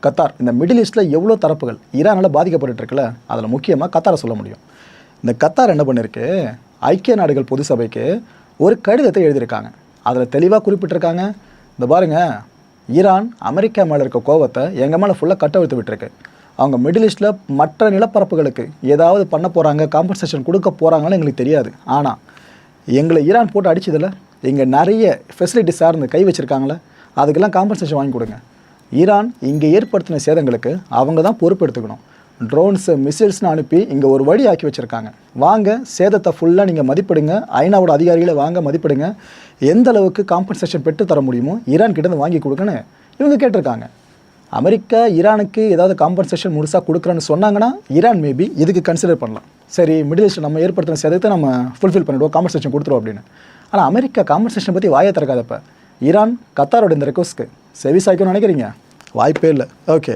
Qatar, இந்த middle ஈஸ்ட்டில் எவ்வளோ தரப்புகள் ஈரானால் பாதிக்கப்பட்டுருக்குல்ல, அதில் முக்கியமாக கத்தாரை சொல்ல முடியும். இந்த கத்தார் என்ன பண்ணியிருக்கு, ஐக்கிய நாடுகள் பொது சபைக்கு ஒரு கடிதத்தை எழுதியிருக்காங்க. அதில் தெளிவாக குறிப்பிட்டிருக்காங்க, இந்த பாருங்கள், ஈரான் அமெரிக்கா மேலே இருக்க கோவத்தை எங்கள் மேலே ஃபுல்லாக கட்டவிழ்த்து விட்டுருக்கு. அவங்க மிடில் ஈஸ்ட்டில் மற்ற நிலப்பரப்புகளுக்கு ஏதாவது பண்ண போகிறாங்க, காம்பன்சேஷன் கொடுக்க போகிறாங்கன்னு எங்களுக்கு தெரியாது. ஆனால் எங்களை ஈரான் போட்டு அடிச்சதில்ல, இங்கே நிறைய ஃபெசிலிட்டி சார்ந்து கை வச்சுருக்காங்களே, அதுக்கெல்லாம் காம்பன்சேஷன் வாங்கி கொடுங்க. ஈரான் இங்கே ஏற்படுத்தின சேதங்களுக்கு அவங்க தான் பொறுப்பெடுத்துக்கணும். ட்ரோன்ஸு மிசைல்ஸ்னு அனுப்பி இங்கே ஒரு வழி ஆக்கி வச்சுருக்காங்க. வாங்க, சேதத்தை ஃபுல்லாக நீங்கள் மதிப்பிடுங்க, ஐநாவோட அதிகாரிகளை வாங்க மதிப்பிடுங்க, எந்த அளவுக்கு காம்பன்சேஷன் பெற்று தர முடியுமோ ஈரான் கிட்டேருந்து வாங்கி கொடுங்கன்னு இவங்க கேட்டிருக்காங்க. அமெரிக்கா ஈரானுக்கு ஏதாவது காம்பன்சேஷன் முழுசாக கொடுக்குறேன்னு சொன்னாங்கன்னா ஈரான் மேபி இதுக்கு கன்சிடர் பண்ணலாம். சரி, மிடில் ஈஸ்ட் நம்ம ஏற்படுத்தின சேதத்தை நம்ம ஃபுல்ஃபில் பண்ணிவிடுவோம், காம்பன்சேஷன் கொடுத்துருவோம் அப்படின்னு. ஆனால் அமெரிக்கா காம்பன்சேஷன் பற்றி வாயை திறக்காதப்ப ஈரான் கத்தாரோட இந்த ரெக்வஸ்ட்க்கு செவி சாய்க்கணும்னு நினைக்கிறீங்க? வாய்ப்பே இல்லை. ஓகே.